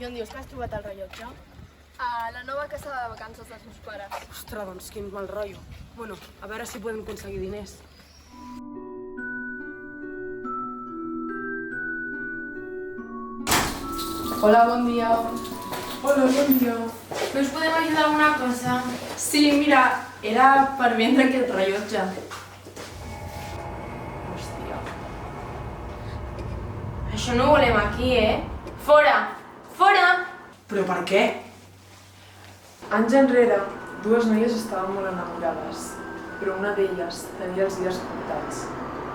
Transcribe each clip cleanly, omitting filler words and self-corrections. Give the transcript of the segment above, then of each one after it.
I on dius que has trobat el rellotge? A la nova casa de vacances dels meus pares. Ostres, doncs quin mal rotllo. Bueno, a veure si podem aconseguir diners. Hola, bon dia. Hola, bon dia. No us podem ajudar alguna cosa? Sí, mira, era per vendre aquest rellotge. Hòstia. Això no ho volem aquí, Fora! Fora! Però per què? Anys enrere, dues noies estaven molt enamorades, però una d'elles tenia els dies comptats.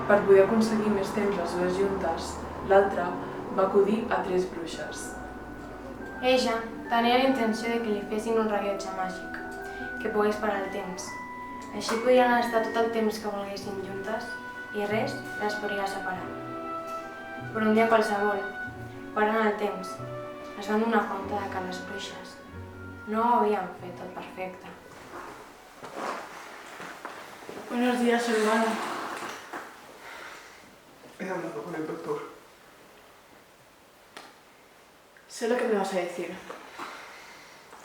Per poder aconseguir més temps les dues juntes, l'altra va acudir a 3 bruixes. Ella tenia la intenció de que li fessin un rellotge màgic, que pogués parar el temps. Així podien estar tot el temps que volguessin juntes i res les podria separar. Però un dia qualsevol, parant el temps, es van donar compte de que les bruixes no ho havien fet tot perfecte. Buenos días, hermana. He hablado con el doctor. Sé lo que me vas a decir.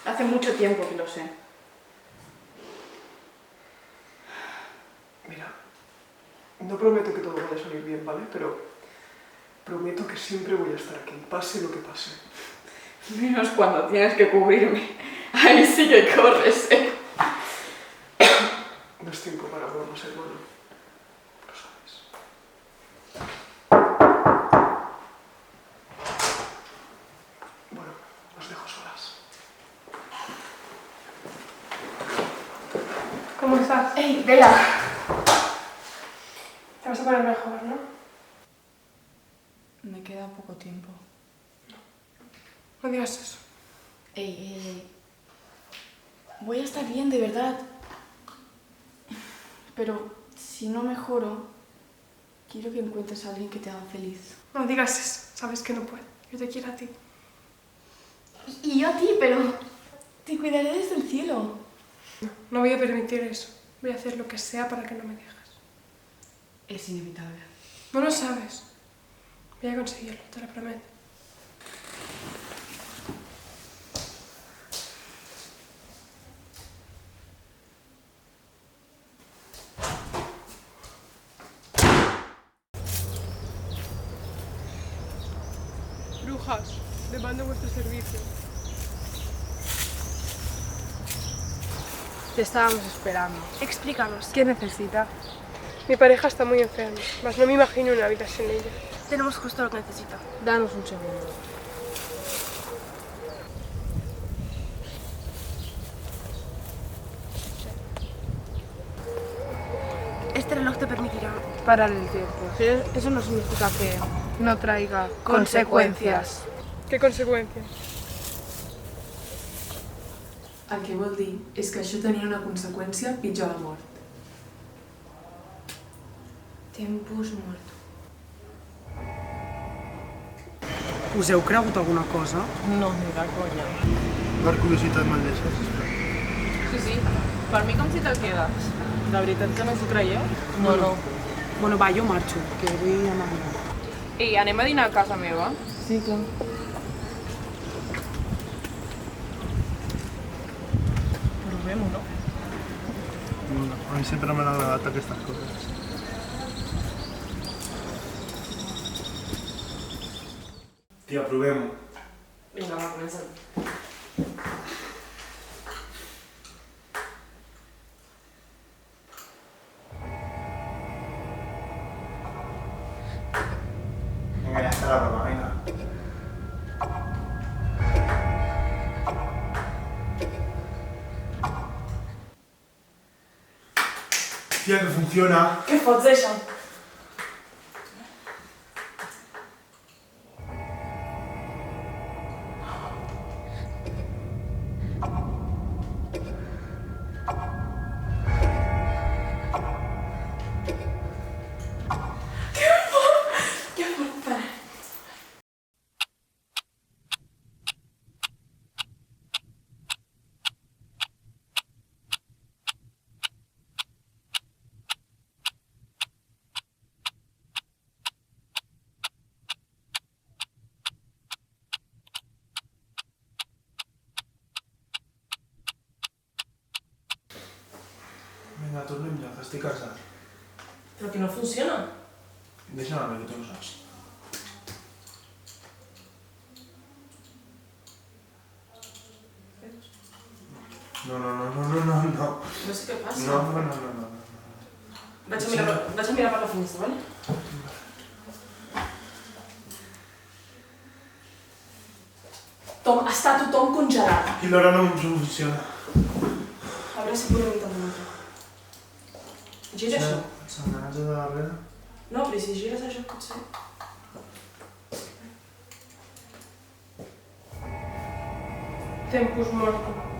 Hace mucho tiempo que lo sé. Mira, no prometo que todo vaya a salir bien, ¿vale? Pero prometo que siempre voy a estar aquí, pase lo que pase. Menos cuando tienes que cubrirme. Ahí sí que corres, No es tiempo para bromas, hermano. Lo sabes. Bueno, os dejo solas. ¿Cómo estás? ¡Ey, Vela! Te vas a poner mejor, ¿no? Me queda poco tiempo. No digas eso. Ey. Voy a estar bien, de verdad. Pero si no mejoro, quiero que encuentres a alguien que te haga feliz. No digas eso. Sabes que no puedo. Yo te quiero a ti. Y yo a ti, pero te cuidaré desde el cielo. No voy a permitir eso. Voy a hacer lo que sea para que no me dejes. Es inevitable. No lo sabes. Voy a conseguirlo, te lo prometo. Brujas, demando vuestro servicio. Te estábamos esperando. Explícanos. ¿Qué necesita? Mi pareja está muy enferma, mas no me imagino una vida sin ella. Tenemos justo lo que necesita. Danos un segundo. Este reloj te permitirá Parar el tiempo. Eso no significa que no traiga consecuencias. ¿Qué consecuencias? El que vol dir és que això tenia una conseqüència pitjor a la mort. Tempus morto. Us heu cregut alguna cosa? No, ni de conya. Per curiositat me'l deixes? Sí, per mi com si te'l quedes. De veritat que no us ho creieu? No. Bueno, va, jo marxo, que vull anar a dinar. I anem a dinar a casa meva? Sí, clar. Provem-ho, no? No, a mi sempre m'han agradat aquestes coses. Tia, provem-ho. Vinga, va, comencem. Vinga, ja està la broma, vinga. Tia, que funciona. Què fots d'això? estic cansat. Però que no funciona. Deixa'm anar, que tu no saps. No. No sé què passa. No. Vaig a mirar per la finestra, vale? Tom, està tothom congelat. I l'hora no em funciona. A veure si podem intentar un altre. Gira això. S'engranatge de darrere. No, però si gires això potser... Tempus mortum.